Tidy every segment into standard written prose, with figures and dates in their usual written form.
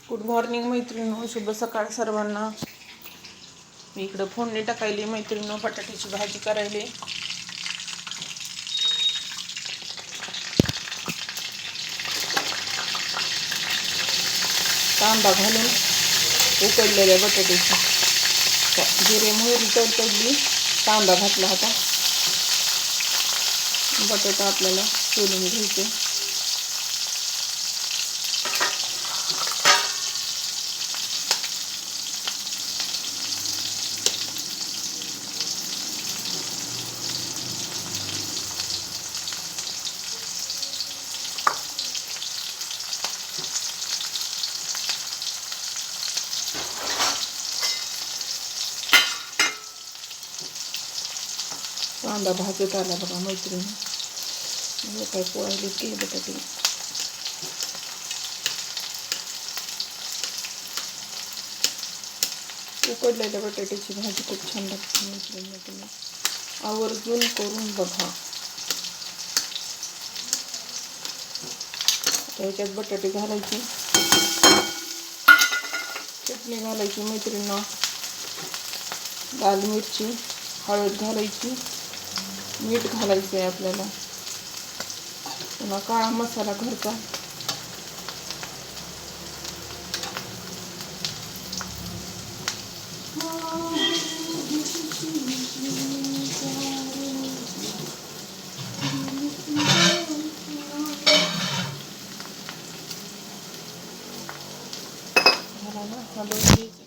Good morning मैत्रिणींनो, शुभ सकाळ सर्वांना. मी इकडं फोडणी टाकायली मैत्रिणींनो, बटाट्याची भाजी करायली. कांदा घालून उकडलेल्या बटाट्याची जिरे मोहरी तडतडली, कांदा घातला होता. बटाटा आपल्याला सोलून घ्यायचे. कांदा भाजत आला बघा मैत्रिणी. हे काय पोळायले की बटाटे. उकडलेल्या बटाट्याची भाजी खूप छान लागते मैत्रिणी. तुम्ही आवर्जून करून बघा. त्याच्यात बटाटे घालायची, चटणी घालायची मैत्रिणींनो, लाल मिरची, हळद घालायची, मीठ घालायचं आहे आपल्याला, पुन्हा काळा मसाला घरचा. हलवून घ्यायचं.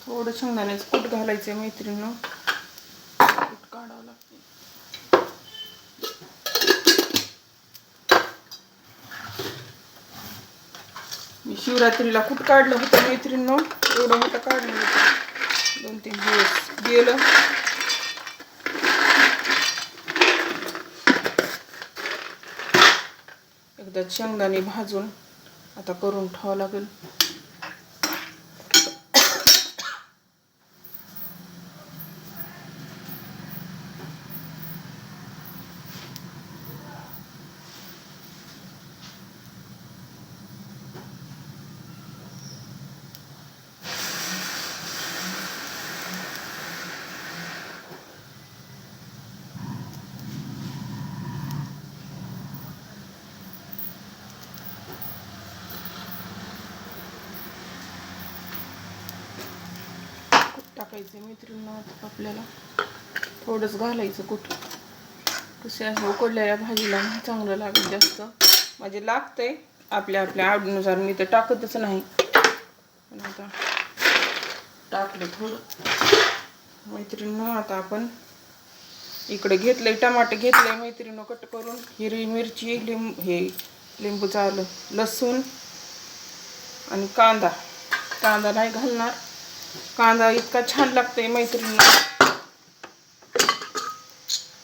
थोडं शेंगदाण्याचं कूट घालायचं मैत्रिणींनो, कूट काढावं लागते. मी शिवरात्रीला कूट काढलं होतं मैत्रिणींनो, एवढं मोठं काढलं होतं. 2-3 दिवस गेलं. एकदा शेंगदाणे भाजून आता करून ठेवावं लागेल. टाकायचं मैत्रिणींनो, आपल्याला थोडंच घालायचं कूट. कसे असं उकडलेल्या भाजीला चांगलं लागेल जास्त. म्हणजे लागतंय आपल्या आवडीनुसार, मी तर टाकतच नाही, पण आता टाकलं थोडं मैत्रिणींनो. आता आपण इकडे घेतलंय टमाटे, घेतलंय मैत्रिणींनो कट करून. हिरवी मिरची, लिंबूचं आलं, लसूण आणि कांदा नाही घालणार. कांदा इतका छान लागतोय मैत्रिणींनो.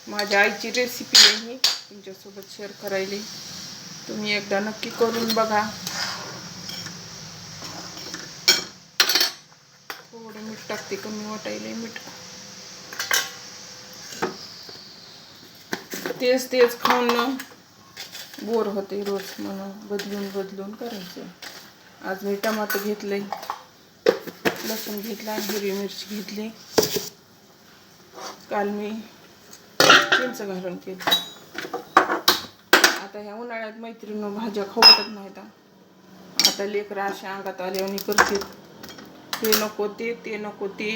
माझ्या आईची रेसिपी आहे ही, तुमच्यासोबत शेअर करायली. तुम्ही एकदा नक्की करून बघा. थोडं मीठ टाकते, कमी वाटायले मीठ. तेच खाऊन बोर होते रोज, म्हणून बदलून करायचं. आज मी टमाटर घेतले, लसूण घेतला, हिरवी मिरची घेतली. काल मी चिंच घालून केली. आता ह्या उन्हाळ्यात मैत्रिणींनो भाज्या खाऊ वाटत नाहीत. आता लेकरं अशा अंगात आल्यावानी करते, हे नको ते नको ते.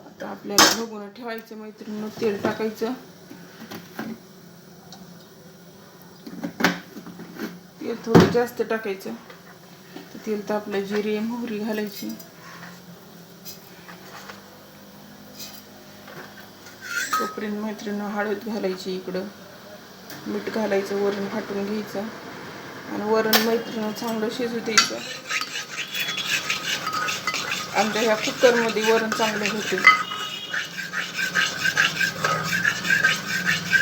आता आपल्याला बघून ठेवायचं मैत्रिणींनो. तेल टाकायचं, तेल थोडं जास्त टाकायचं. तेल तापलं, जिरे मोहरी घालायची. तोपर्यंत मैत्रिणीनं हळद घालायची, इकडं मीठ घालायचं, वरण फाटून घ्यायचं आणि वरण मैत्रिणीनं चांगलं शिजू द्यायचं. आमच्या ह्या कुकरमध्ये वरण चांगलं होते.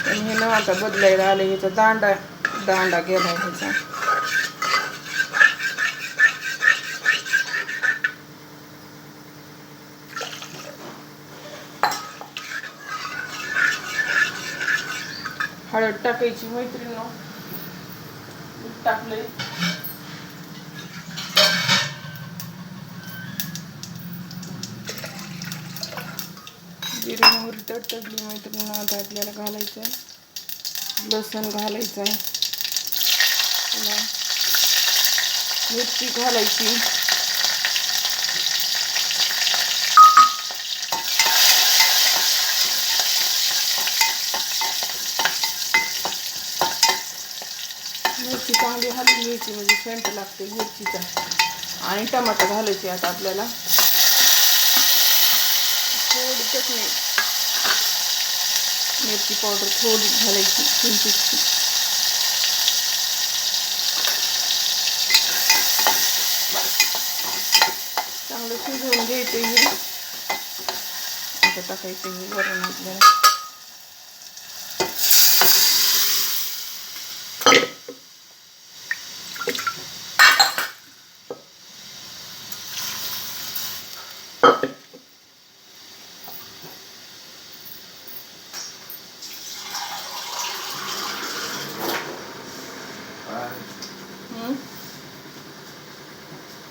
आणि हे ना आता बदलायला आलं, ह्याचा दांडा गेला ह्याचा. हळद टाकायची मैत्रिणीनं, मीठ टाकलंय. जिरे मोहरी तडतडली मैत्रिणीनं. आता आपल्याला घालायचं लसूण घालायचं आहे, मिरची घालायची, मिरची चांगली हलवून घ्यायची म्हणजे सेंट लागते मिरचीचा. आणि टमाटर घालायचे. आता आपल्याला थोडी चटणी, मिरची पावडर थोडी घालायची, किंचितची. चांगलं शिजवून घ्यायचं हे. आता टाकायचं हे वरण आपल्याला.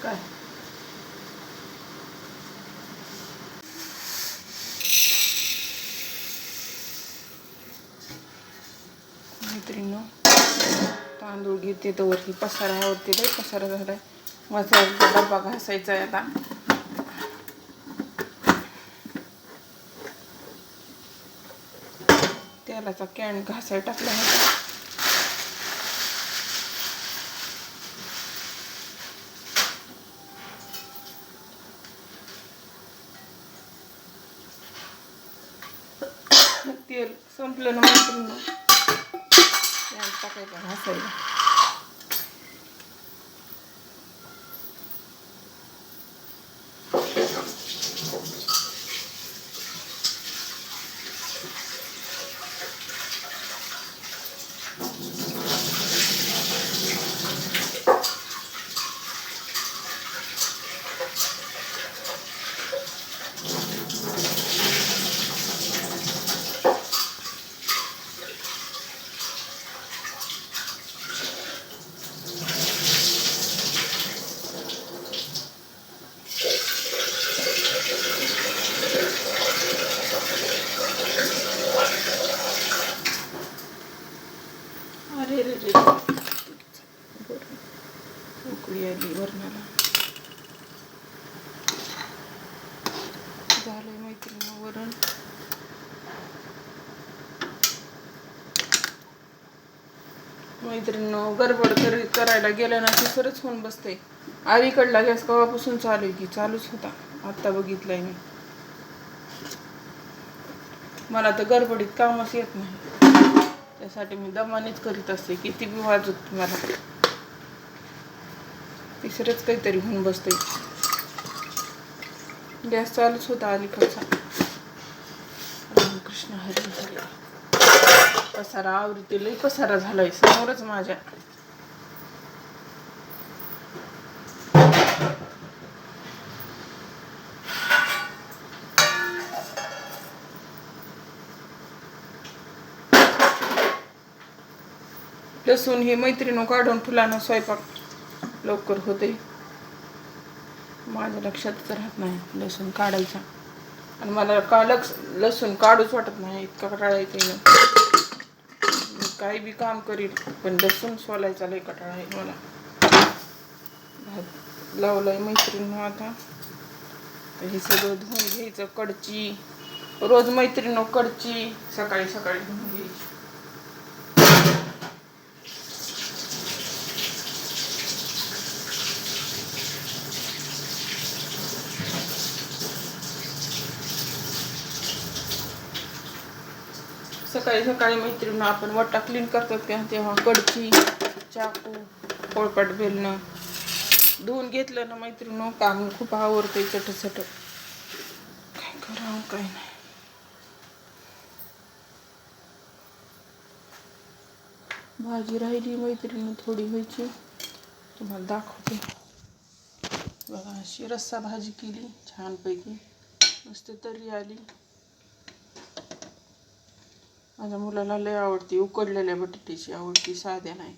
काय मैत्रिणीनं तांदूळ घेते तर वरती पसारा आवडते, लय पसारा झालाय. मसाल्याचा डब्बा घासायचा आहे आता. तेलाचा कॅन घासायला टाकला आहे. तेल संपलं ना मैत्रिणीनं, कॅन टाकायचा घासायला. अरे रे रे, उकळी आली वरणाला. झालंय मैत्रिणी वरण. मैत्रिणीनं गडबड करायला गेलं ना की सरच होऊन बसते. अलीकडला गॅस कवापासून चालू आहे की चालूच होता, आत्ता बघितलंय मी. मला तर गडबडीत कामच येत नाही, त्यासाठी मी दमानेच करीत असते. किती बी वाजत मला तिसरंच काहीतरी होऊन बसते. गॅस चालूच होता अलीकडचा. रामकृष्ण हरी झाले. पसारा आवृत्ती लई पसारा झालाय समोरच माझ्या. लसूण हे मैत्रिणी काढून फुलानं स्वयंपाक लवकर होते. माझ्या लक्षातच राहत नाही लसूण काढायचा. आणि मला लसूण काढूच वाटत नाही, इतका कटाळा येते. मी काही बी काम करील पण लसूण सोलायचा लय कटाळा आहे मला. भात लावलाय मैत्रिणी. आता तर हे सगळं धुवून घ्यायचं. कडची रोज मैत्रिणी कडची सकाळी सकाळी धुवून घ्यायची. सकाळी सकाळी मैत्रिणी आपण वट्टा क्लीन करतात का तेव्हा कडची चाकू पोळपाट बेलणं धुवून घेतलं ना मैत्रिणी काम खूप आवडतंय चटचट. काय करावं काय नाही. भाजी राहिली मैत्रिणी थोडी व्हायची तुम्हाला दाखवते. बघा अशी रस्सा भाजी केली छानपैकी मस्त तरी आली. माझ्या मुलाला लय आवडती उकडलेल्या बटाट्याची आवडती साध्या नाही.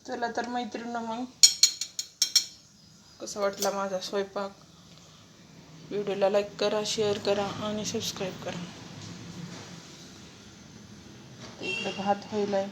चला तर मैत्रिणी मग कसा वाटला माझा स्वयंपाक. व्हिडिओला लाईक करा शेअर करा आणि सबस्क्राईब करा. इकडे भात व्हायलाय.